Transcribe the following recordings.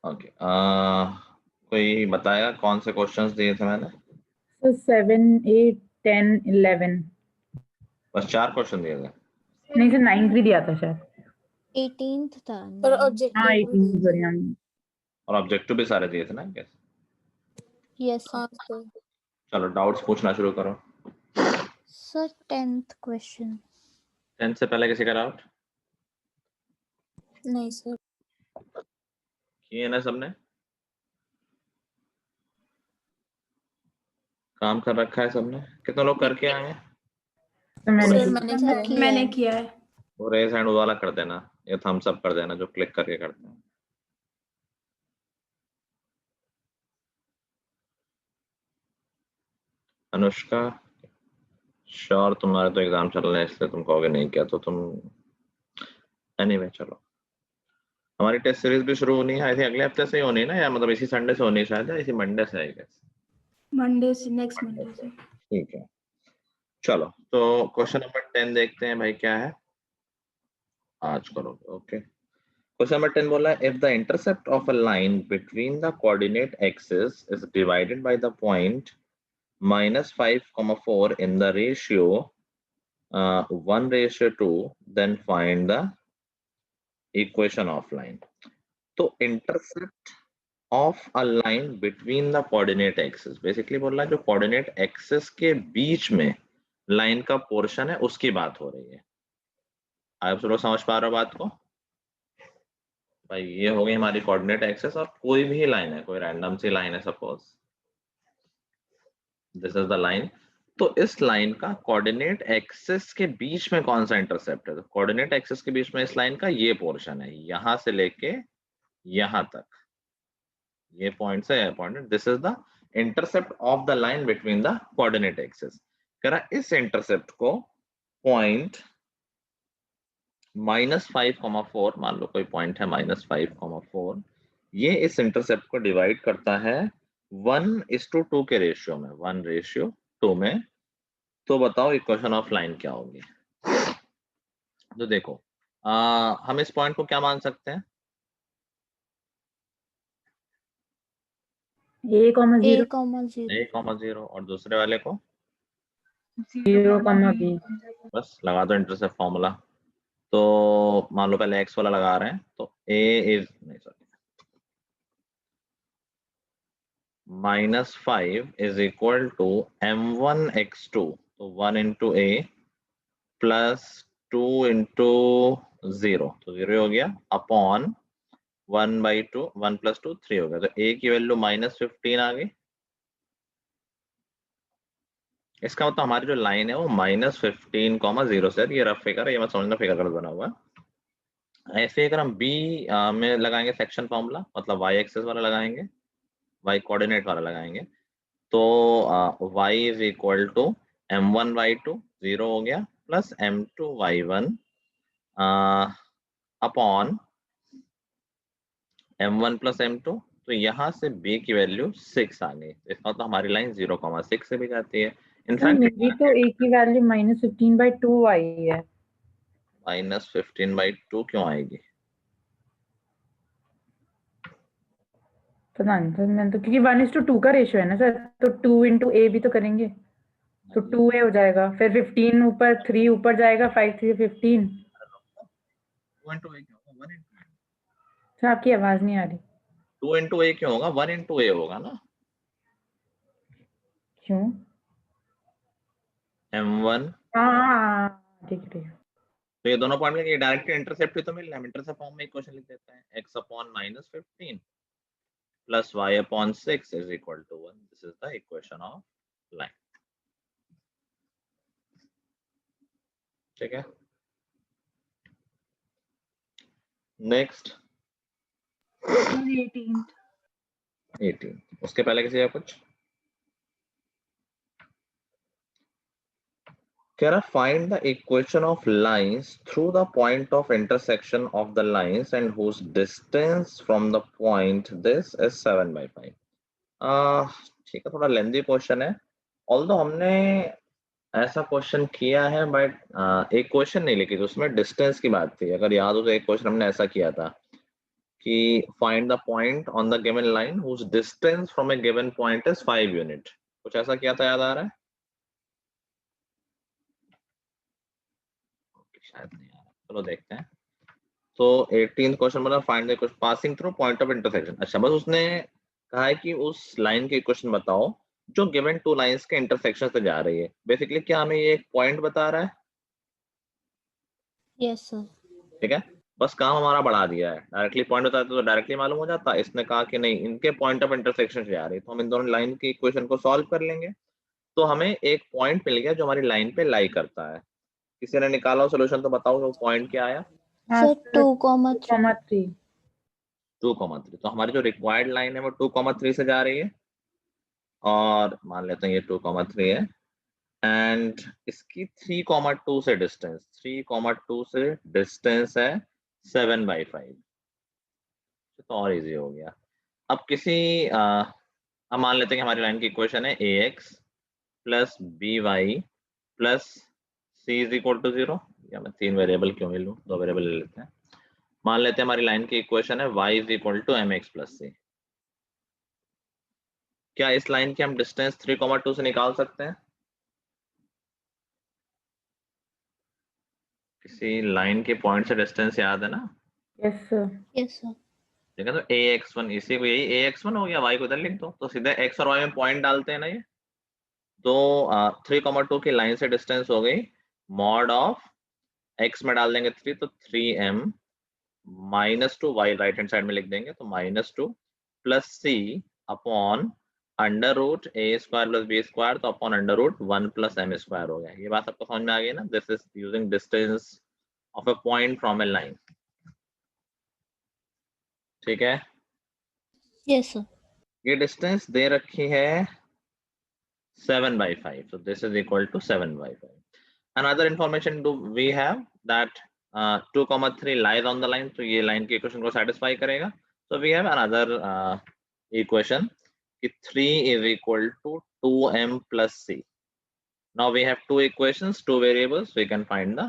Okay, कोई बताएगा कौन से क्वेश्चंस दिए थे मैंने? So 7, 8, 10, 11. बस 4 क्वेश्चन दिए थे। नहीं सर 9 भी दिया था शायद। 18th था और नहीं। ऑब्जेक्टिव हाँ 18 सॉरी हाँ। और ऑब्जेक्टिव भी सारे दिए थे ना कैसे? यस हाँ सर। चलो डाउट्स पूछना शुरू करो। Sir 10th question. 10 से पहले किसी का डाउट? नहीं सर। किए ना सबने? काम कर रखा है सबने? कितने लोग करके आए हैं? तो मैंने सर मैंने किया मैंने किया है। वो रेज हैंड वाला कर देना या थम्स अप कर देना जो क्लिक करके करते हैं। अनुष्का, श्योर तुम्हारे तो एग्जाम चल रहे हैं इसलिए तुम कहोगे नहीं किया तो तुम एनीवे चलो। हमारी टेस्ट सीरीज भी शुरू होनी है, आई थिंक अगले हफ्ते से ही होनी है ना, या मतलब इसी संडे से होनी है शायद, या इसी मंडे से आई गेस। मंडे से, नेक्स्ट मंडे से। ठीक है चलो, तो क्वेश्चन नंबर 10 देखते हैं भाई क्या है। आज करोगे ओके। क्वेश्चन नंबर 10 बोला है, if the intercept of a line between the coordinate axis is divided by the point -5, 4 in the ratio 1:2, then find the equation of line. तो intercept of a line between the coordinate axis, basically बोल रहा है जो coordinate axis के बीच में line का portion है उसकी बात हो रही है। आप सब लोग समझ पा रहे हो बात को? भाई ये हो गई हमारी कोऑर्डिनेट एक्सिस और कोई भी लाइन है, कोई रैंडम सी लाइन है, suppose this is the line. तो इस लाइन का कोऑर्डिनेट एक्सिस के बीच में कौन सा इंटरसेप्ट है? तो कोऑर्डिनेट एक्सिस के बीच में इस लाइन का ये पोर्शन है, यहां से लेके यहां तक, ये पॉइंट से ये point, this is the intercept of the line between the coordinate axis. कह रहा इस इंटरसेप्ट को पॉइंट -5, 4 मान लो कोई पॉइंट है -5, 4, ये इस इंटरसेप्ट को डिवाइड करता है 1:2 के रेशियो में, 1:2 में। तो बताओ इक्वेशन ऑफ लाइन क्या होगी? तो देखो हम इस पॉइंट को क्या मान सकते हैं? A,0 a,0 और दूसरे वाले को 0,B। बस लगा दो इंटरसेप्ट फॉर्मूला। तो मान लो पहले x वाला लगा रहे हैं, तो a इज नहीं sorry -5 is equal to m1x2, तो 1 into a प्लस 2 into 0, तो 0 हो गया, अपॉन 1/2, 1 + 2 3 हो गया। तो a की वैल्यू -15 आ गई। इसका मतलब हमारी जो लाइन है वो -15, 0 से, ये रफ फिगर है, ये मत समझना फिगर गलत बना हुआ है। ऐसे अगर हम b में लगाएंगे सेक्शन फॉर्मूला, मतलब y एक्सिस वाला लगाएंगे, y कोऑर्डिनेट वाला लगाएंगे, तो y is equal to m1/2, 0 हो गया, plus m2y1 upon m1 + m2। तो यहाँ से b की वैल्यू 6 आ गई। इसका मतलब हमारी लाइन 0,6 से भी जाती है। इनफैक्ट मेरी तो A की वैल्यू -15/2 आई है। -15/2 क्यों आएगी? पता नहीं सर, मैंने तो, क्योंकि 1:2 का रेशियो है ना सर, तो 2 into A भी तो करेंगे, तो 2A हो जाएगा, फिर 15 ऊपर 3 ऊपर जाएगा, 5 3 15। 2 into a क्यों होगा? 1 into a। सर आपकी आवाज नहीं आ रही। 2 into a क्यों होगा? 1 into a होगा ना। क्यों? m1, हाँ ठीक है ठीक है। तो ये दोनों पॉइंट में डायरेक्ट इंटरसेप्ट ही तो मिल रहा है। हम इंटरसेप्ट फॉर्म में इक्वेशन लिख देते हैं, x/-15 plus y/6 is equal to 1. This is the equation of line. ठीक है, नेक्स्ट 18। उसके पहले किसी का कुछ कह रहा, find the equation of lines through the point of intersection of the lines and whose distance from the point this is 7/5। ठीक है, थोड़ा लेंथी क्वेश्चन है, ऑल्दो हमने ऐसा क्वेश्चन किया है, बट एक क्वेश्चन नहीं लिखी थी, उसमें डिस्टेंस की बात थी। अगर याद हो तो एक क्वेश्चन हमने ऐसा किया था कि find the point on the given line whose distance from a given point is 5 unit. कुछ ऐसा किया था, याद आ रहा है? शायद नहीं आ रहा, चलो देखते हैं। तो 18th क्वेश्चन बना find the passing through point of intersection. अच्छा, बस उसने कहा है कि उस लाइन के इक्वेशन बताओ जो गिवन टू लाइंस के इंटरसेक्शन से जा रही है। बेसिकली क्या हमें ये एक पॉइंट बता रहा है? Yes sir. ठीक है, बस काम हमारा बढ़ा दिया है। डायरेक्टली पॉइंट बताते तो डायरेक्टली मालूम हो जाता। इसने कहा कि नहीं, इनके पॉइंट ऑफ इंटरसेक्शन से जा रही है, तो हम इन दोनों लाइन की इक्वेशन को सॉल्व कर लेंगे। तो हमें एक पॉइंट मिल गया जो हमारी लाइन पे लाई करता है। किसी ने निकाला हो सोल्यूशन तो बताओ वो पॉइंट क्या आया? हाँ सर सर 2,3। 2,3। 2,3। तो हमारी जो रिक्वायर्ड लाइन है वो 2,3 से जा रही है, और मान लेते हैं ये 2,3 है। एंड इसकी 3,2 से डिस्टेंस, 3,2 से डिस्टेंस है 7/5। तो और इजी हो गया। अब किसी अब मान लेते हैं कि हमारी लाइन की इक्वेशन है ax plus by plus c is equal to 0। या मैं 3 वेरिएबल क्यों ही लूं, 2 वेरिएबल ले लेते हैं। मान लेते हैं हमारी लाइन की इक्वेशन है y is equal to mx plus c। क्या इस लाइन की हम डिस्टेंस 3,2 से निकाल सकते हैं? किसी लाइन के पॉइंट से डिस्टेंस याद है ना? Yes sir. Yes sir. ठीक है, तो ax1, इसी को यही ax1 हो गया, y को इधर लिख दो, तो सीधे x और y में पॉइंट डालते हैं ना ये। तो 3,2 की लाइन से डिस्टेंस हो गई मॉड ऑफ x में डाल देंगे 3, तो 3m -2, y right hand side में लिख देंगे, तो -2 plus c upon under root a square plus b square, तो upon under root 1 plus m square हो गया। ये बात आपको समझ में आ गई ना? This is using distance of a point from A line. ठीक है, यस सर। ये डिस्टेंस दे रखी है 7/5, so this is equal to 7/5. Another information do we have that 2,3 lies on the line, तो ये line की equation को satisfy करेगा। So we have another equation कि 3 is equal to 2m plus c. Now we have two equations, two variables, we can find the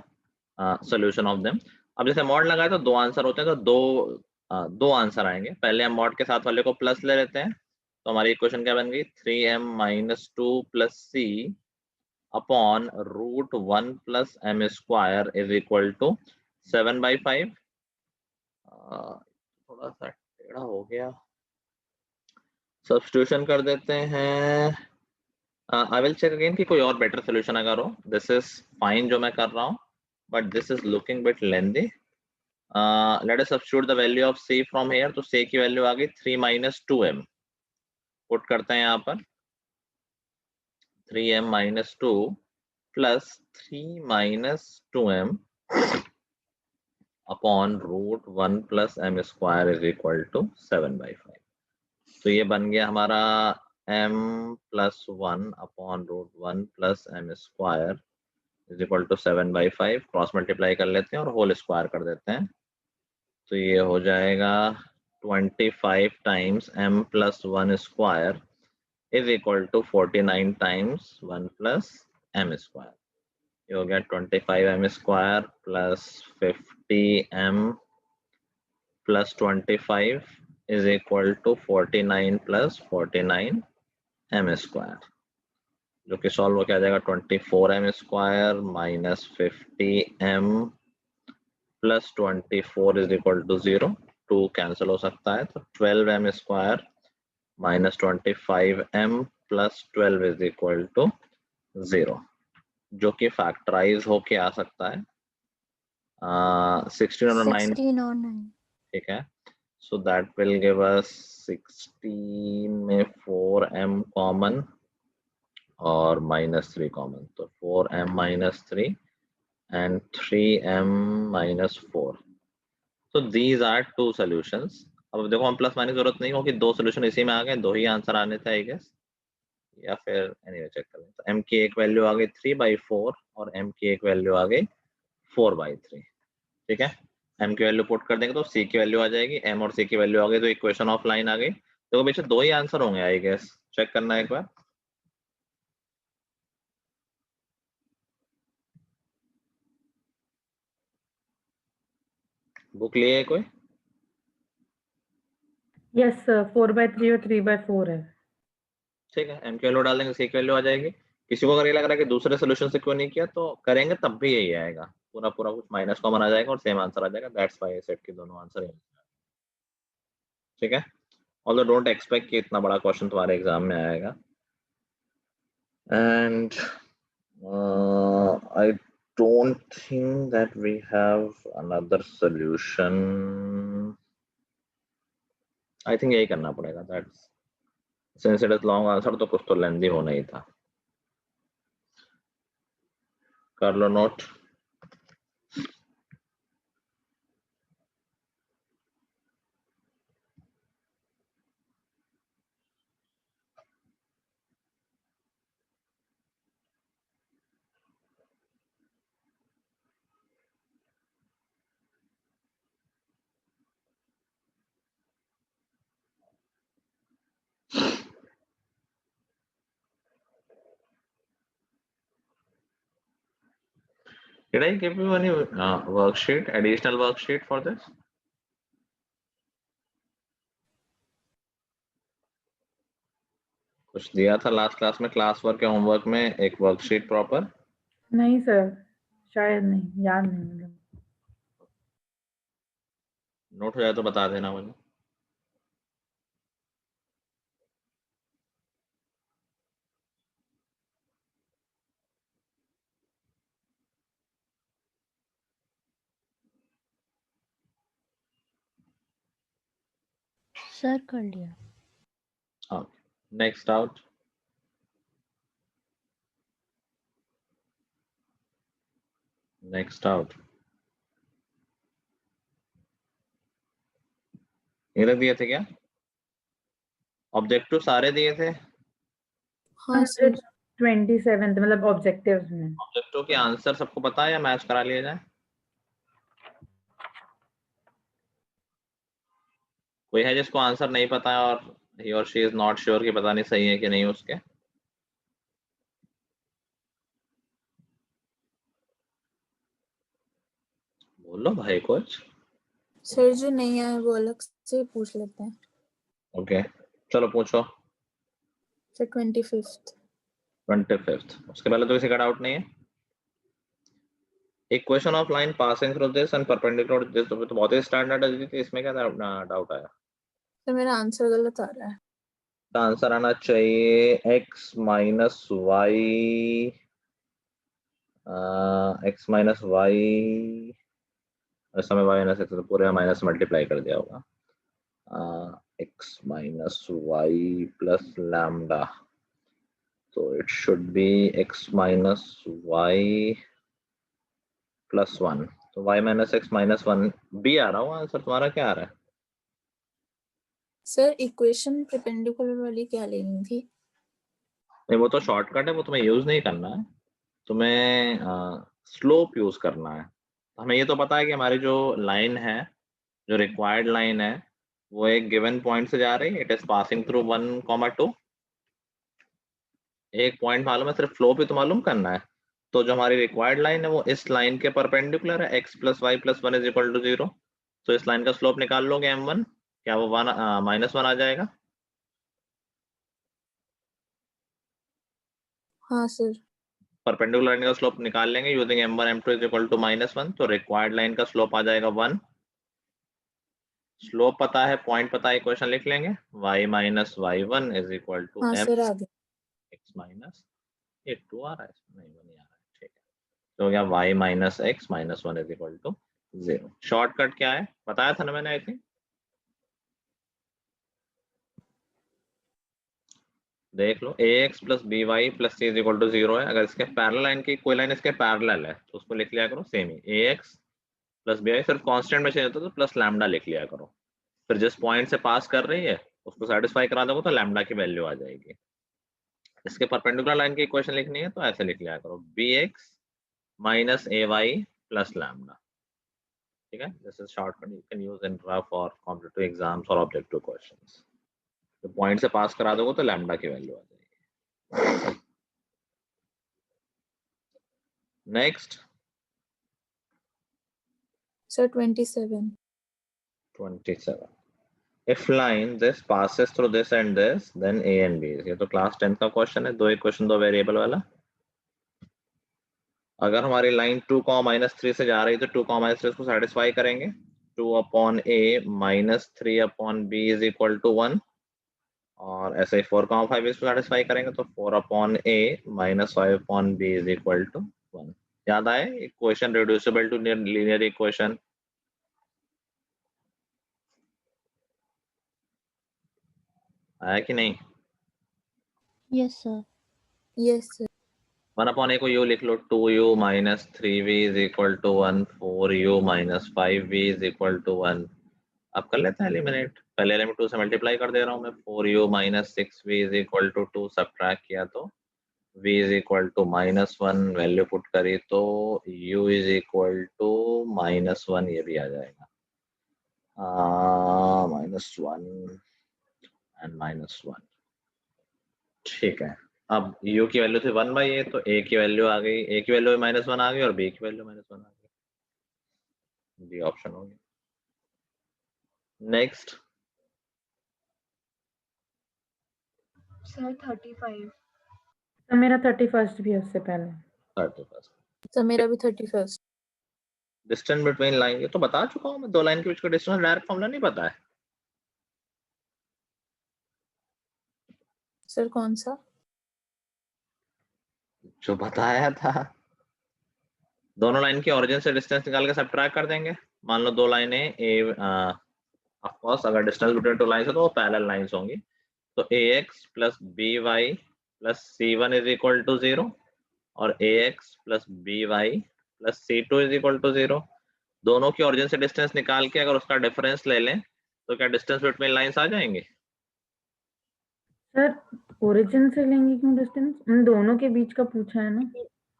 solution of them. अब जैसे mod लगाए तो दो आंसर होते हैं, तो दो आंसर आएंगे। पहले हम मॉड के साथ वाले को प्लस ले लेते हैं, तो हमारी इक्वेशन क्या बन गई? 3m - 2 plus c upon root 1 plus m square is equal to 7/5। थोड़ा सा टेढ़ा हो गया, सब्स्टिट्यूशन कर देते हैं। आई विल चेक अगेन कि कोई और बेटर सोल्यूशन अगर हो। दिस इज फाइन जो मैं कर रहा हूँ, but this is looking bit lengthy. Let us substitute the value of c from here, तो c की वैल्यू आ गई 3 - 2m। पुट करते हैं यहाँ पर 3m - 2 plus 3 - 2m upon root 1 plus m square is equal to 7/5। तो ये बन गया हमारा m plus 1 upon root 1 plus m square is equal to 7/5। Cross multiply कर लेते हैं और होल स्क्वायर कर देते हैं, तो ये हो जाएगा 25 times m plus 1 square is equal to 49 times 1 plus m square. ये हो गया 25m स्क्वायर प्लस 50m प्लस 25 is equal to 49 plus 49m square, जो कि सॉल्व हो के आ जाएगा 24m square minus 50m plus 24 is equal to 0। 2 cancel हो सकता है, तो 12m square minus 25m plus 12 is equal to 0, जो कि फैक्टराइज होके आ सकता है 16 और 9। 16 और 9। ठीक है, so that will give us 16 में 4m कॉमन और -3 कॉमन, तो 4m - 3 and 3m - 4। so these are two solutions। अब देखो हम प्लस माइनस जरूरत नहीं होगी, दो सोल्यूशन इसी में आ गए, दो ही आंसर आने थे आई गेस, या फिर एनीवे चेक कर लें। तो m की एक वैल्यू आ गई 3/4 और m की एक वैल्यू आ गई 4/3। ठीक है, m की वैल्यू पुट कर देंगे तो c की वैल्यू आ जाएगी, m और c की वैल्यू आ गई, तो इक्वेशन ऑफ लाइन आ गई। तो पीछे दो ही आंसर होंगे आई गेस, चेक करना है एक बार। बुक लिए कोई? यस 4/3 और 3/4 है। ठीक है, m की वैल्यू डाल देंगे, c की वैल्यू आ जाएगी। किसी को अगर ये लग रहा है कि दूसरे सोल्यूशन से क्यों नहीं किया, तो करेंगे तब भी यही आएगा, पूरा पूरा कुछ माइनस कॉमन आ जाएगा और सेम आंसर आ जाएगा। दैट्स व्हाई सेट के दोनों आंसर यही। ठीक है, ऑल्दो डोंट एक्सपेक्ट कि इतना बड़ा क्वेश्चन तुम्हारे एग्जाम में आएगा। And I don't think that we have another solution. I think यही करना पड़ेगा। That's since it is long answer, तो कुछ तो लेंदी होना ही था। कर लो note. Did I give you any worksheet, additional worksheet for this? कुछ दिया था लास्ट क्लास में, क्लास वर्क या होमवर्क में एक वर्कशीट प्रॉपर? नहीं सर, शायद नहीं, याद नहीं मुझे। नोट हो जाए तो बता देना मुझे। सर कर लिया। हाँ, नेक्स्ट आउट। Next out. ये दिए थे क्या ऑब्जेक्टिव? सारे दिए थे। हाँ सर। 27 मतलब ऑब्जेक्टिव्स में। ऑब्जेक्टिव के आंसर सबको पता है या मैच करा लिया जाए? कोई है जिसको आंसर नहीं पता है और he or she is not sure कि पता नहीं सही है कि नहीं उसके? बोलो भाई कुछ। सर जो नहीं आए वो अलग से पूछ लेते हैं। ओके, चलो पूछो। Sir 25th। 25th, उसके पहले तो किसी का डाउट नहीं है? Equation of line passing through this and perpendicular this तो बहुत ही स्टैंडर्ड है दीदी, इसमें क्या डाउट आया? सर मेरा आंसर गलत आ रहा है। तो आंसर आना चाहिए x minus y, x minus y, समय y माइनस x तो पूरे माइनस मल्टीप्लाई कर दिया होगा, x minus y plus lambda, तो it should be x minus y plus 1, तो y माइनस x माइनस 1 बी आ रहा हूँ। आंसर तुम्हारा क्या आ रहा है? सर इक्वेशन परपेंडिकुलर वाली क्या लेनी थी? नहीं, वो तो शॉर्टकट है, वो तुम्हें यूज नहीं करना है, तुम्हें स्लोप यूज करना है। हमें ये तो पता है कि हमारी जो लाइन है, जो रिक्वायर्ड लाइन है, वो एक गिवन पॉइंट से जा रही है, इट इज पासिंग थ्रू 1,2। एक पॉइंट मालूम है, सिर्फ फ्लो भी तो मालूम करना है। तो जो हमारी रिक्वायर्ड लाइन है वो इस लाइन के परपेंडिकुलर है, x plus Y plus 1 is equal to 0। तो इस लाइन का स्लोप निकाल लोगे m1, क्या वो -1 आ जाएगा? हाँ सर। परपेंडिकुलर लाइन का स्लोप निकाल लेंगे using m1 m2 is equal to -1, तो रिक्वायर्ड लाइन का स्लोप आ जाएगा 1। स्लोप पता है, पॉइंट पता है, इक्वेशन लिख लेंगे y minus y1 is equal to हाँ m सर आ गया। x माइनस, ये 2 आ रहा है इसमें, नहीं 1 ही आ रहा है, ठीक है। तो हो गया y minus x minus 1 is equal to 0। Shortcut क्या है बताया था ना मैंने, आई थिंक। देख लो, ax plus by plus c is equal to 0 है। अगर इसके पैरेलल लाइन की कोई लाइन इसके पैरेलल है तो उसको लिख लिया करो same he, ax plus by, सिर्फ कांस्टेंट में चेंज होता है तो प्लस लैम्डा लिख लिया करो। फिर जिस पॉइंट से पास कर रही है उसको सेटिस्फाई करा दोगे तो लैम्डा की वैल्यू आ जाएगी। इसके परपेंडिकुलर लाइन की इक्वेशन लिखनी है तो ऐसे लिख लिया करो, bx minus ay plus lambda. ठीक है, this is shortcut you can use in rough और कॉम्पिटिटिव एग्जाम्स और ऑब्जेक्टिव क्वेश्चंस। तो पॉइंट से पास करा दोगे तो लैम्डा की वैल्यू आ जाएगी। Next sir 27। 27। If line this passes through this and this, then A and B is. ये तो क्लास 10 का क्वेश्चन है, दो इक्वेशन दो वेरिएबल वाला. अगर हमारी लाइन 2, -3 से जा रही है तो 2, -3 को सेटिस्फाई करेंगे. 2/A -3/B is equal to 1. और ऐसे ही 4, 5 इसको सेटिस्फाई करेंगे तो 4/A -5/B is equal to 1. याद आए? Equation reducible to linear equation. आया कि नहीं? Yes, sir. Yes, sir. 1/A को u लिख लो. 2u - 3v is equal to 1. 4u - 5v is equal to 1. अब कर लेते हैं एलिमिनेट. पहले एलिमेंट 2 से मल्टीप्लाई कर दे रहा हूँ मैं. 4u - 6v is equal to 2. Subtract किया तो v is equal to -1. Value put करी तो u इज इक्वल टू -1. ये भी आ जाएगा. -1 एंड -1. ठीक है. अब u की वैल्यू थी 1/a, तो a की वैल्यू आ गई. a की वैल्यू -1 आ गई और b की वैल्यू -1 आ गई. b ऑप्शन हो गया. नेक्स्ट. सर 35. तो मेरा 31st भी है उससे पहले. 31. तो मेरा भी 31st. डिस्टेंस बिटवीन लाइन, ये तो बता चुका हूँ मैं. दो लाइन के बीच का डिस्टेंस डायरेक्ट फॉर्मूला नहीं पता है. सर कौन सा? जो बताया था. दोनों लाइन की ओरिजिन से डिस्टेंस निकाल के सब्ट्रैक्ट कर देंगे. मान लो दो लाइनें ए, ऑफ कोर्स अगर डिस्टेंस बिटवीन टू लाइंस है तो वो पैरेलल लाइंस होंगी. तो ax plus by plus c1 is equal to 0 और ax plus by plus c2 is equal to 0. दोनों की ओरिजिन से डिस्टेंस निकाल के अगर उसका डिफरेंस ले लें तो क्या डिस्टेंस बिटवीन लाइंस आ जाएंगे? सर ओरिजिन से लेंगे क्यों डिस्टेंस? उन दोनों के बीच का पूछा है ना.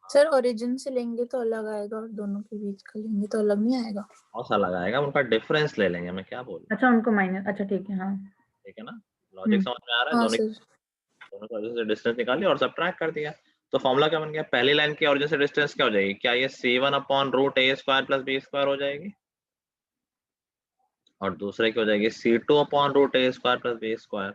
सर ओरिजिन से लेंगे तो अलग आएगा और दोनों के बीच का लेंगे तो अलग नहीं आएगा. और सा लगाएगा, उनका डिफरेंस ले लेंगे. मैं क्या बोल रहा हूँ? अच्छा उनको माइनस. अच्छा ठीक है. हाँ ठीक है ना? लॉजिक समझ में आ रहा है? हाँ दोनों सर. की ओरिजिन से डिस्टेंस निकाली और सब्ट्रैक्ट कर दिया. तो फॉर्मूला क्या बन गया? पहली लाइन की ओरिजिन से डिस्टेंस क्या हो जाएगी? क्या ये c1/√a² प्लस b² हो जाएगी और दूसरे की हो जाएगी c2/√a² प्लस b².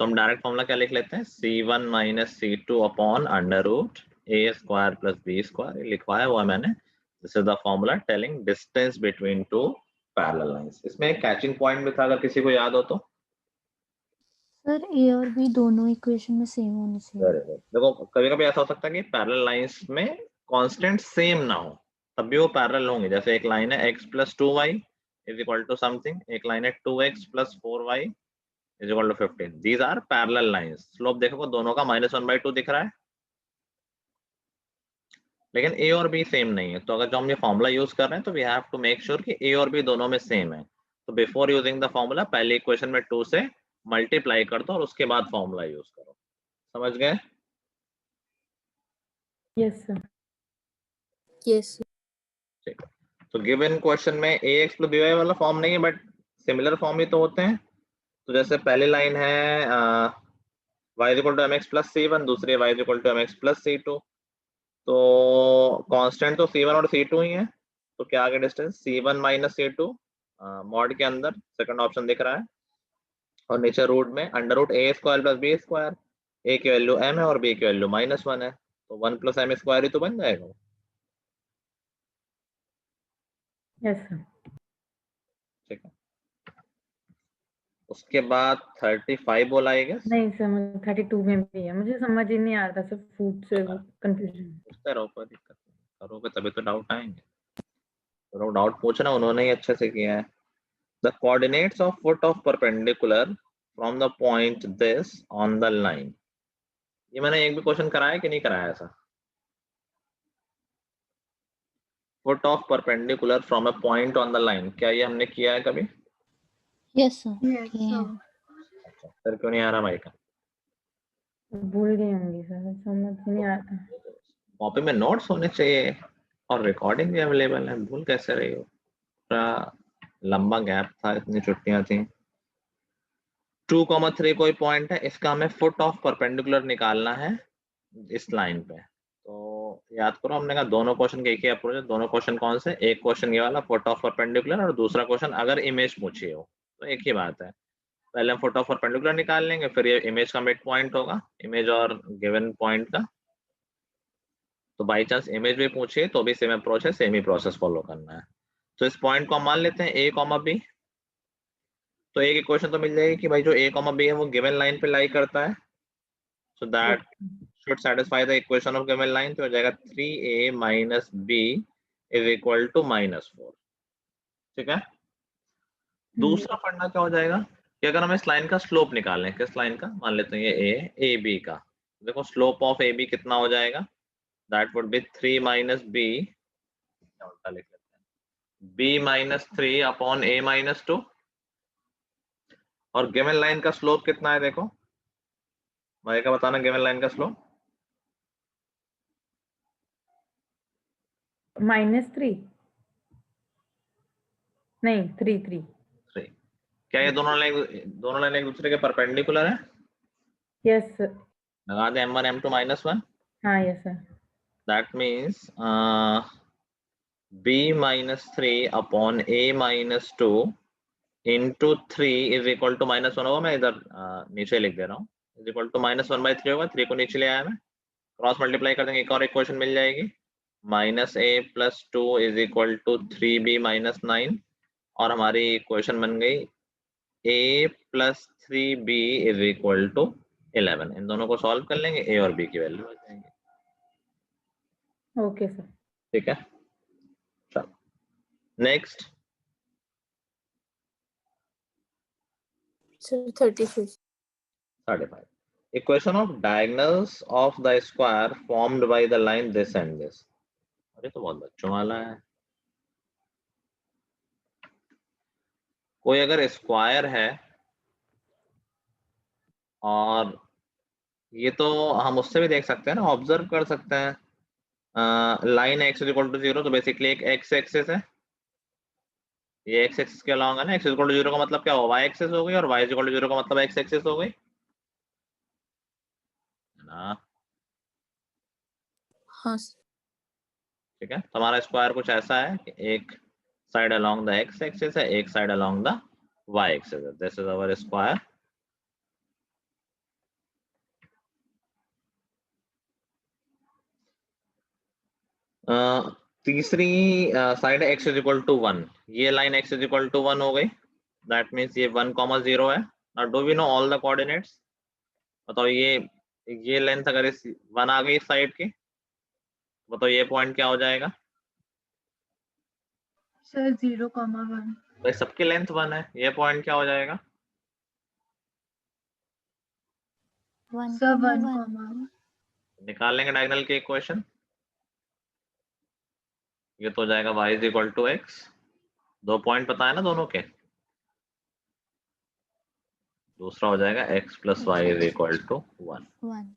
तो हम डायरेक्ट फॉर्मूला क्या लिख लेते हैं? c1 - c2/√a² plus b². लिखवाया हुआ मैंने. This is the formula telling distance between to parallel lines. इसमें एक कैचिंग पॉइंट भी था, अगर किसी को याद हो तो. सर A और B दोनों इक्वेशन में सेम होने चाहिए. देखो कभी कभी ऐसा हो सकता है कि पैरेलल लाइंस में कांस्टेंट सेम ना हो, तब भी वो पैरेलल होंगे. जैसे एक लाइन है x plus 2y is equal to something, एक लाइन है 2x plus 4y is equal to 15. These are parallel lines. Slope देखो दोनों का -1/2 दिख रहा है, लेकिन a और b सेम नहीं है. तो अगर जो हम ये फॉर्मूला यूज कर रहे हैं तो we have to make sure कि a और b दोनों में सेम है. तो बिफोर यूजिंग द फॉर्मूला पहले इक्वेशन में 2 से मल्टीप्लाई कर दो और उसके बाद फॉर्मूला यूज करो. समझ गए? Yes sir. यस. ठीक है. तो गिवन क्वेश्चन में ax प्लस by वाला फॉर्म नहीं है, बट सिमिलर फॉर्म ही तो होते हैं. तो जैसे पहली लाइन है y equal to mx plus c1, दूसरी y equal to mx plus c2. तो कांस्टेंट तो c1 और c2 ही है. तो क्या आगे distance c1 minus c2 mod के अंदर सेकंड ऑप्शन दिख रहा है और नीचे रूट में √a² प्लस b². a की वैल्यू m है और b की वैल्यू -1 है. तो 1 प्लस m² ही तो बन जाएगा. Yes sir. ठीक है. उसके बाद 35 बोला है. नहीं सर मुझे 32 में भी है. मुझे समझ ही नहीं आ रहा सर. फूड से कंफ्यूजन. पूछते रहो, कोई दिक्कत नहीं. करोगे तभी तो डाउट आएंगे. तो डाउट पूछना उन्होंने ही अच्छे से किया है. The coordinates of foot of perpendicular from the point this on the line. ये मैंने एक भी क्वेश्चन कराया कि नहीं कराया ऐसा? Foot of perpendicular from a point on the line, क्या ये हमने किया है कभी? Yes, sir. Yes, किए हैं. sir. अच्छा, फिर क्यों नहीं आ रहा भाई का? भूल गई होंगी सर. समझ नहीं आता. कॉपी में नोट्स होने चाहिए और रिकॉर्डिंग भी अवेलेबल है. भूल कैसे रही हो? पूरा लंबा गैप था, इतनी छुट्टियां थी. 2,3 कोई पॉइंट है, इसका हमें फुट ऑफ परपेंडिकुलर निकालना है इस लाइन पे. तो याद करो हमने कहा दोनों क्वेश्चन के एक ही अप्रोच है. दोनों क्वेश्चन कौन से? एक क्वेश्चन ये वाला फुट ऑफ परपेंडिकुलर और दूसरा क्वेश्चन अगर इमेज पूछी हो तो एक ही बात है, पहले हम फुट ऑफ परपेंडिकुलर निकाल लेंगे, फिर ये इमेज का मिड पॉइंट होगा, इमेज और गिवन पॉइंट का। तो बाई चांस इमेज भी पूछे तो भी सेम अप्रोच है, सेम ही प्रोसेस फॉलो करना है। तो इस पॉइंट को हम मान लेते हैं a, b। तो एक इक्वेशन तो मिल जाएगी कि भाई जो a, b है वो गिवन लाइन पे लाई करता है, so that should satisfy the equation of given line. तो हो जाएगा 3a minus b is equal to -4। ठीक है। दूसरा फंडा क्या हो जाएगा कि अगर हम इस लाइन का स्लोप निकालें, किस लाइन का, मान लेते हैं ये a b का, देखो स्लोप ऑफ ab कितना हो जाएगा, that would be 3 minus b, उल्टा लिख लेते हैं, b minus 3 upon a minus 2। और गिवन लाइन का स्लोप कितना है, देखो भाई का बताना, गिवन लाइन का स्लोप -3 नहीं 3 3। क्या ये दोनों लाइन एक दूसरे के परपेंडिकुलर है? Yes sir. लगा दे m1 m2 -1। हाँ yes sir. That means b minus 3 upon a minus 2 into 3 is equal to -1 होगा। मैं इधर नीचे लिख दे रहा हूँ, इज इक्वल टू -1/3 होगा। 3 को नीचे ले आया मैं, क्रॉस मल्टीप्लाई कर देंगे, एक और इक्वेशन मिल जाएगी, -a + 2 is equal to 3b - 9। और हमारी इक्वेशन बन गई a + 3b is equal to 11। इन दोनों को सॉल्व कर लेंगे, a और b की वैल्यू हो जाएंगे। Okay sir. ठीक है, चलो next. Sir 35 5.5 equation of diagonals of the square formed by the line this and this। अरे तो बहुत बच्चों वाला है। कोई अगर स्क्वायर है और ये तो हम उससे भी देख सकते हैं ना, ऑब्जर्व कर सकते हैं, लाइन x = 0, तो बेसिकली एक x एक्सिस है, ये x एक्सिस के अलॉन्ग है ना। x = 0 का मतलब क्या होगा, y एक्सिस हो गई, और y = 0 का मतलब x एक्सिस हो गई ना। हाँ सर। ठीक है, तो हमारा स्क्वायर कुछ ऐसा है कि एक side along the x axis है, एक side along the y axis है। This is our square. तीसरी साइड x = 1, ये लाइन x = 1 हो गई, दैट मीन्स ये 1, 0 है। Now do we know all the coordinates? बताओ ये लेंथ अगर इस 1 आ गई इस साइड की, बताओ ये पॉइंट क्या हो जाएगा? सर 0,1। भाई सबकी लेंथ 1 है, ये पॉइंट क्या हो जाएगा? सर 1,1। निकाल लेंगे डायगोनल की इक्वेशन, ये तो हो जाएगा y = x। 2 पॉइंट पता है ना दोनों के, दूसरा हो जाएगा x + y = 1। 1।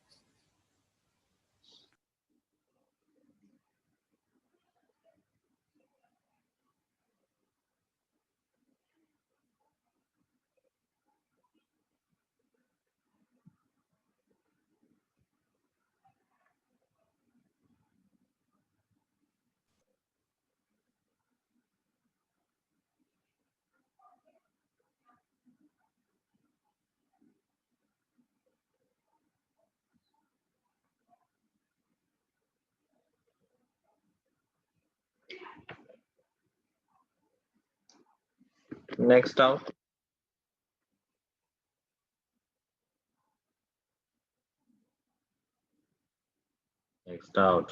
Next out, next out.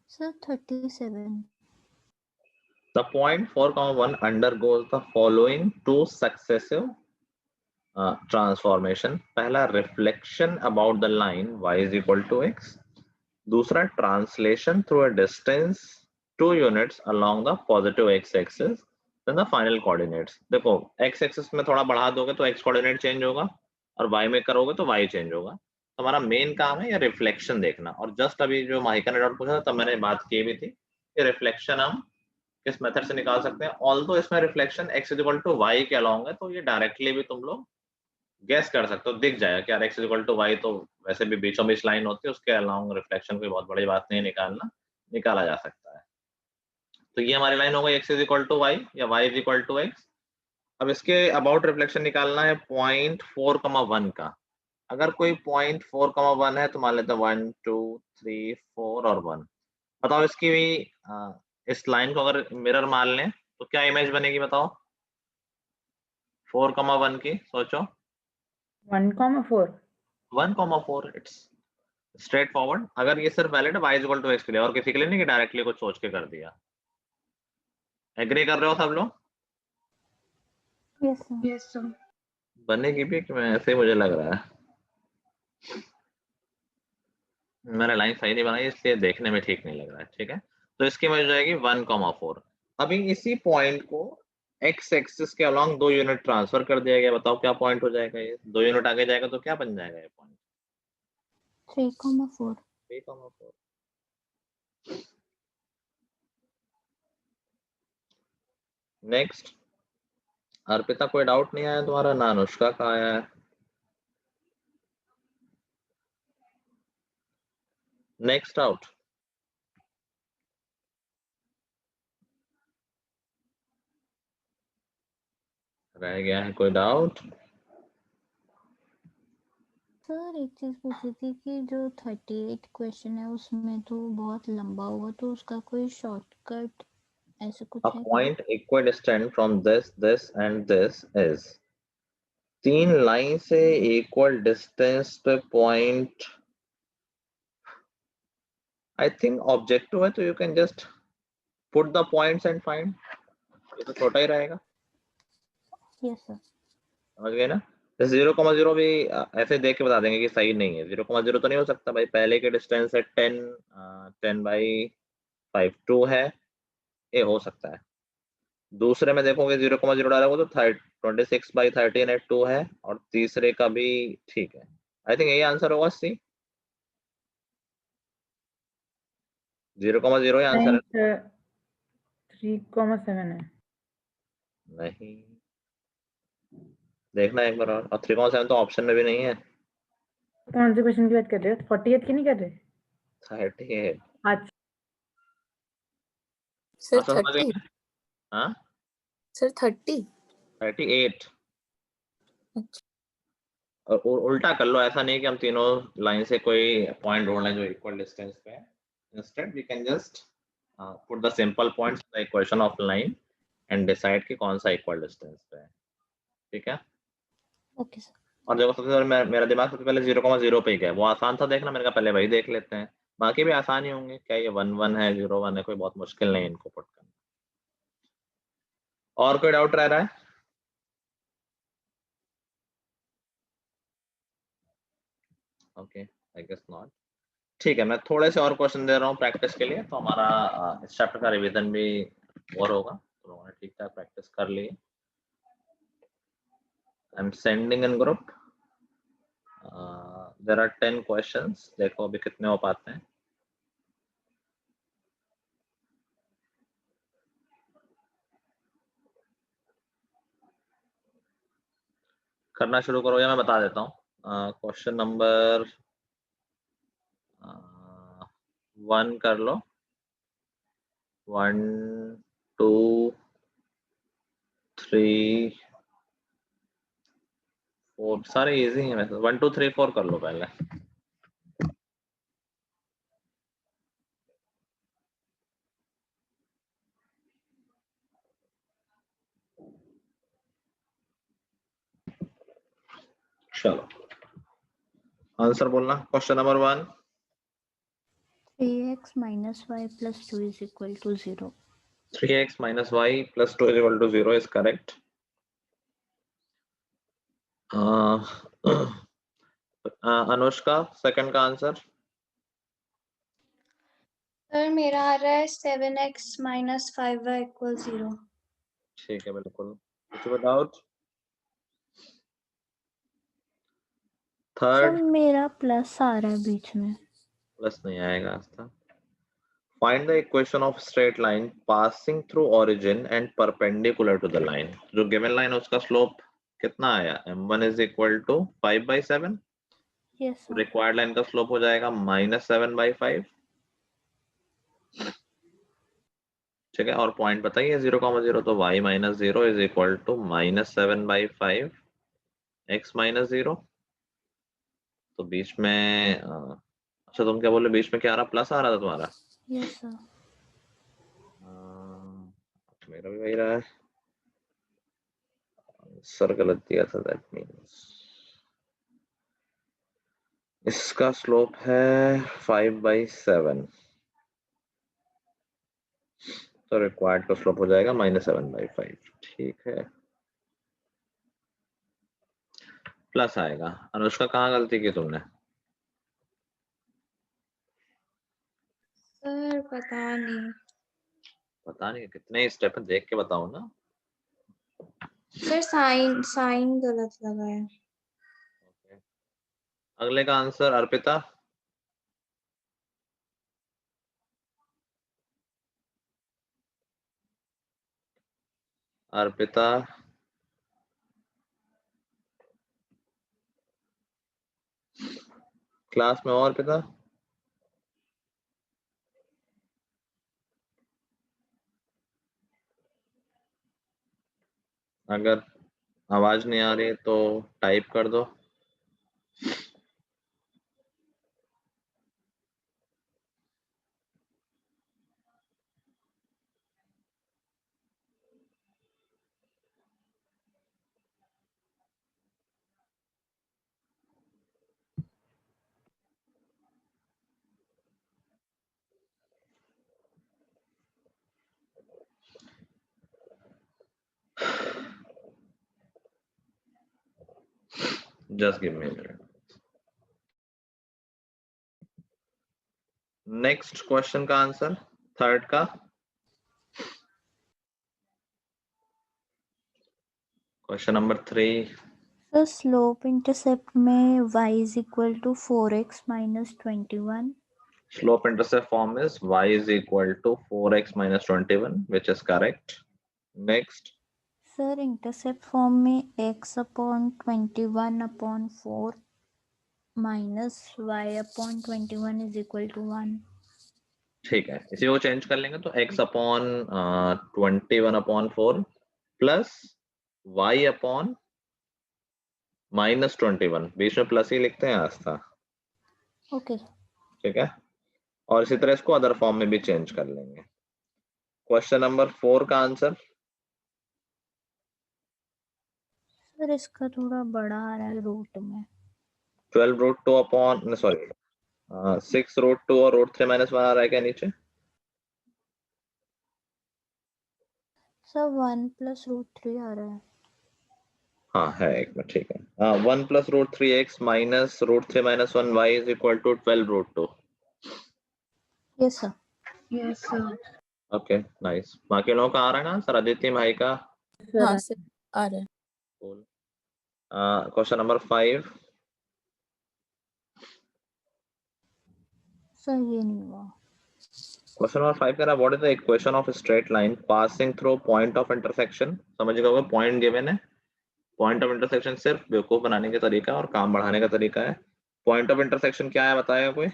Sir 37। The point 4,1 undergoes the following two successive transformation। पहला reflection about the line y = x, दूसरा translation through a distance 2 units along the positive x axis, then the final coordinates। देखो x axis में थोड़ा बढ़ा दोगे तो x coordinate change होगा, और y में करोगे तो y चेंज होगा। तो हमारा मेन काम है ये रिफ्लेक्शन देखना। और जस्ट अभी जो माहिका ने डाउट पूछा था तब मैंने बात की भी थी कि रिफ्लेक्शन हम किस मेथड से निकाल सकते हैं। ऑल्दो इसमें रिफ्लेक्शन x = y के अलॉन्ग है, तो ये डायरेक्टली भी तुम लोग गेस कर सकते हो, दिख जाएगा कि यार x = y तो वैसे भी बीचों बीच लाइन होती है, उसके अलॉन्ग रिफ्लेक्शन कोई बहुत बड़ी बात नहीं निकालना, निकाला जा सकता है। तो ये हमारी लाइन हो गई x is equal to Y या y is equal to x। अब इसके अबाउट रिफ्लेक्शन निकालना है 0.4,1 का। अगर कोई 0.4,1 है तो मान लेते हैं 1 2 3 4 और 1। बताओ इसकी इस लाइन को अगर मिरर मान लें तो क्या इमेज बनेगी बताओ 4,1 की। सोचो 1,4 1,4 इट्स स्ट्रेट फॉरवर्ड। अगर ये सिर्फ वैलिड है y इक्वल टू x के लिए और किसी के लिए नहीं कि डायरेक्टली कुछ सोच के कर दिया। एग्री कर रहे हो सब लोग? Yes sir. Yes sir. बनेगी भी कि मैं ऐसे ही मुझे लग रहा है मैंने लाइन सही नहीं बनाई इसलिए देखने में ठीक नहीं लग रहा है। ठीक है तो इसकी वजह जाएगी 1,4। अभी इसी पॉइंट को x एक्सिस के अलोंग 2 यूनिट ट्रांसफर कर दिया गया। बताओ क्या पॉइंट हो जाएगा ये? 2 यूनिट आगे जाएगा तो क्या बन जाएगा ये पॉइंट? 3,4। 3,4। नेक्स्ट अर्पिता कोई डाउट नहीं आया तुम्हारा? ना अनुष्का का आया है? नेक्स्ट आउट रह गया है कोई डाउट? सर एक चीज पूछी थी कि जो 38 क्वेश्चन है उसमें तो बहुत लंबा होगा, तो उसका कोई शॉर्टकट ऐसे कुछ A है क्या? point equidistant from this and this is 3 line से इक्वल डिस्टेंस पे पॉइंट आई थिंक ऑब्जेक्टिव है तो you can just put the points and find. ये तो छोटा ही रहेगा। Yes sir. समझ गए ना? 0,0 भी ऐसे देख के बता देंगे कि सही नहीं है। 0,0 तो नहीं हो सकता भाई, पहले के डिस्टेंस है 10/5 2 है, ये हो सकता है। दूसरे में देखोगे 0,0 डाला होगा तो 26/13 है 2 है, और तीसरे का भी ठीक है। आई थिंक यही आंसर होगा सी। 0,0 ही आंसर है। 3,7 है। नहीं देखना एक बार और 3,7 तो ऑप्शन में भी नहीं है। कौन से क्वेश्चन की बात कर रहे हो? 48 की नहीं कर रहे? 38। अच्छा सर समझ 30। गए? हाँ सर 30। 38। अच्छा और उल्टा कर लो, ऐसा नहीं कि हम तीनों लाइन से कोई पॉइंट ढूंढ लें जो इक्वल डिस्टेंस पे है। Instead we can just put the simple points in the equation of line and decide कि कौन सा इक्वल डिस्टेंस पे है। ठीक है। Okay sir. और देखो सबसे पहले मेरा दिमाग सबसे पहले 0,0 पे ही गया, वो आसान था देखना, मैंने कहा पहले वही देख लेते हैं, बाकी भी आसान ही होंगे। क्या ये 1 1 है 0 1 है, कोई बहुत मुश्किल नहीं इनको पुट करना। और कोई डाउट रह रहा है? Okay I guess not. ठीक है मैं थोड़े से और क्वेश्चन दे रहा हूँ प्रैक्टिस के लिए, तो हमारा इस चैप्टर का रिवीजन भी और होगा। तो लोगों ने ठीक ठाक प्रैक्टिस कर ली। I am sending in group. There are 10 questions, देखो अभी कितने हो पाते हैं। करना शुरू करो या मैं बता देता हूँ। क्वेश्चन नंबर 1 कर लो। 1 2 3 4 सारे इजी हैं वैसे। 1 2 3 4 कर लो पहले। चलो आंसर बोलना। Question number 1 3x minus y plus 2 is equal to 0. 3x minus y plus 2 is equal to 0 is correct. Anushka second का आंसर। सर मेरा आ रहा है 7x minus 5y equals 0. ठीक है बिल्कुल, कुछ डाउट? सर थर्ड मेरा प्लस आ रहा है बीच में। प्लस नहीं आएगा Astha. Find the equation of straight line passing through origin and perpendicular to the line. जो गिवन लाइन है उसका स्लोप कितना आया? m1 is equal to 5/7। Yes sir. Required line का स्लोप हो जाएगा -7/5। ठीक है, और पॉइंट बताइए 0,0, तो y माइनस 0 is equal to -7/5 x minus 0। तो बीच में अच्छा तुम क्या बोले, बीच में क्या आ रहा, प्लस आ रहा था तुम्हारा? Yes sir. मेरा भी वही रहा है, सर गलत दिया था, दैट मीन्स इसका स्लोप है 5/7, तो रिक्वायर्ड का स्लोप हो जाएगा -7/5। ठीक है, प्लस आएगा। अनुष्का कहाँ गलती की तुमने? सर पता नहीं। पता नहीं, कितने स्टेप है देख के बताओ ना। सर साइन साइन गलत लगा है। अगले का आंसर अर्पिता। अर्पिता क्लास में और अर्पिता? अगर आवाज नहीं आ रही तो टाइप कर दो। Just give me a minute. Next question का आंसर, थर्ड का question number 3। Sir slope intercept में y is equal to 4x minus 21। Slope intercept form is y is equal to 4x minus 21, which is correct. Next. Sir intercept form में x/21/4 minus y/21 is equal to 1। ठीक है, इसी को change कर लेंगे तो x/21/4 plus y/-21, बीच में plus ही लिखते हैं आस्था। ओके। ठीक है, और इसी तरह इसको अदर फॉर्म में भी चेंज कर लेंगे। क्वेश्चन नंबर 4 का आंसर। सर इसका थोड़ा बड़ा आ रहा है रूट में। 12√2 अपॉन सॉरी 6√2 और √3 -1 आ रहा है क्या नीचे? सर 1 + √3 आ रहा है। हाँ है, एक मिनट, ठीक है। 1 + √3x minus √3 - 1 y is equal to 12√2। Yes sir. Yes sir. Okay nice. बाकी लोगों का आ रहा है ना सर? अदिति भाई का हाँ सर आ रहा है। Question number 5। सर ये नहीं हुआ। क्वेश्चन नंबर 5 कह रहा है what is the equation of straight line passing through point of intersection. समझ गए, पॉइंट गिवन है, पॉइंट ऑफ इंटरसेक्शन सिर्फ बेवकूफ बनाने का तरीका है और काम बढ़ाने का तरीका है। पॉइंट ऑफ इंटरसेक्शन क्या है बताएगा कोई?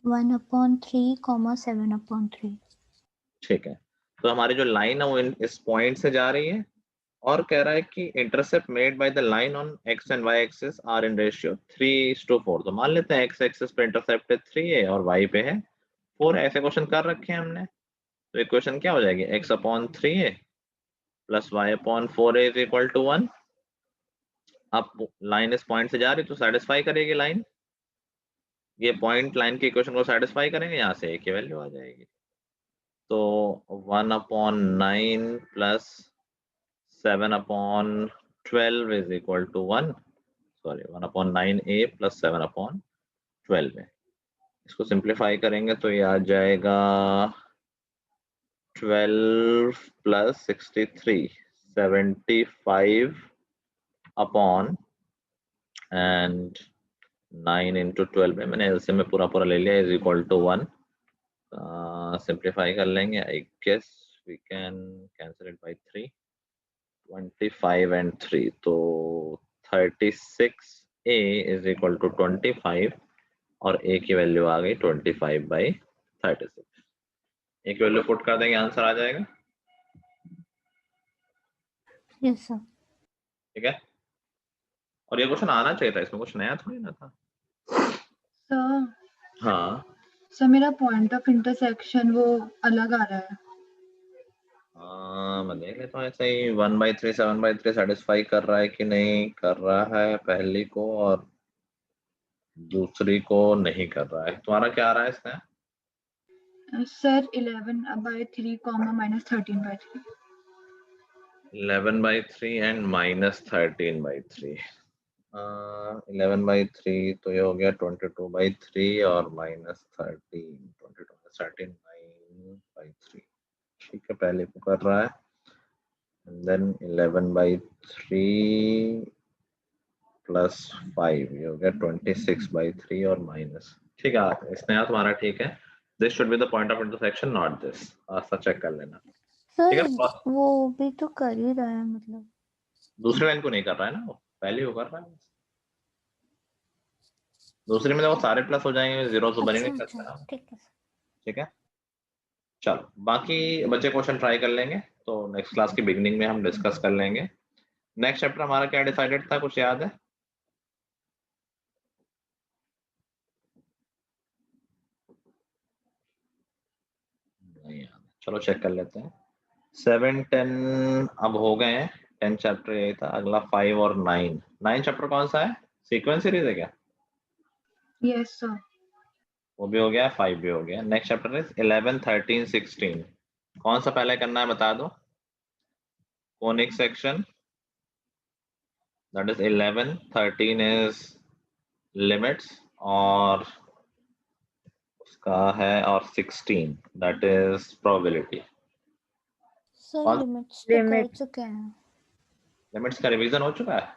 1/3, 7/3। ठीक है, तो हमारी जो लाइन है वो इस पॉइंट से जा रही है और कह रहा है कि intercept made by the line on X and Y axis are in ratio 3:4। तो मान लेते हैं एक्स एक्सिस पे इंटरसेप्ट है 3 है और वाई पे है 4। ऐसे क्वेश्चन कर रखे हैं हमने, तो इक्वेशन क्या हो जाएगी, x/3 plus y/4 is equal to 1। अब लाइन इस पॉइंट से जा रही तो सेटिस्फाई करेगी लाइन, ये पॉइंट लाइन की इक्वेशन को सेटिस्फाई करेंगे, यहाँ से एक ही वैल्यू आ जाएगी। तो 1/9 plus 7/12 is equal to 1। Sorry 1/9a plus 7/12 है। इसको सिंप्लीफाई करेंगे तो ये आ जाएगा 12 प्लस 63 75 अपॉन एंड 9 into 12 में मैंने एलसीएम में पूरा ले लिया इज इक्वल टू 1। सिंप्लीफाई कर लेंगे, I guess we can cancel it by 3, 25 and 3, तो 36a इज इक्वल टू 25 और a की वैल्यू आ गई 25/36। एक वैल्यू पुट कर देंगे, आंसर आ जाएगा। Yes sir. ठीक है, और ये क्वेश्चन आना चाहिए था, इसमें कुछ नया थोड़ी ना था। सर हाँ सर मेरा पॉइंट ऑफ इंटरसेक्शन वो अलग आ रहा है। मैं देख लेता हूँ ऐसे ही 1/3 7/3 सेटिस्फाई कर रहा है कि नहीं कर रहा है, पहली को और दूसरी को नहीं कर रहा है। तुम्हारा क्या आ रहा है इसमें? सर 11/3 -13/3। 11/3 एंड -13/3। 11/3 तो ये हो गया 22/3 और -13 22 9/3। ठीक है, पहले को कर रहा है, and then 11/3 प्लस 5 ये हो गया 26/3 और माइनस। ठीक है, इसमें यार तुम्हारा ठीक है। This should be the point of intersection, not this. Aastha check कर लेना। ठीक है, सर वो भी तो कर ही रहा है, मतलब दूसरी लाइन को नहीं कर रहा है ना, वो पहले वो कर रहा है। दूसरी में तो वो सारे प्लस हो जाएंगे, जीरो तो बन ही नहीं सकता ना। ठीक है। ठीक है, चलो बाकी बच्चे क्वेश्चन ट्राई कर लेंगे, तो नेक्स्ट क्लास की बिगिनिंग में हम डिस्कस कर लेंगे। नेक्स्ट चैप्टर हमारा क्या डिसाइडेड था, कुछ याद है? नहीं याद, चलो चेक कर लेते हैं। 7 10 अब हो गए हैं, 10 चैप्टर यही था। अगला 5 और 9। 9 चैप्टर कौन सा है? सीक्वेंस सीरीज है क्या? Yes sir. वो भी हो गया, 5 भी हो गया। Next chapter is 11 13 16। कौन सा पहले करना है बता दो। Conic section, that is 11 13 is limits और उसका है, और 16 that is probability. Sir limits तो कर Limits. चुके हैं। लिमिट्स का रिवीजन हो चुका है।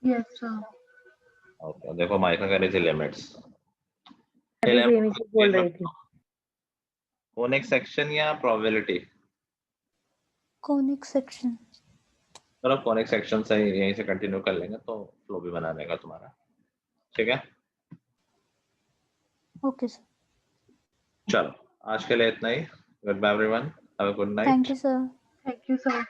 Yes sir. ओके, देखो माइका कर रही थी लिमिट्स। मैं भी सेम ही चीज बोल रही थी। कोनिक सेक्शन या प्रोबेबिलिटी? Conic section. चलो कोनिक सेक्शन से यहीं से कंटिन्यू कर लेंगे, तो फ्लो भी बना देगा तुम्हारा। ठीक है, ओके सर। चलो आज के लिए इतना ही। Goodbye everyone, have a good night. Thank you sir. Thank you sir.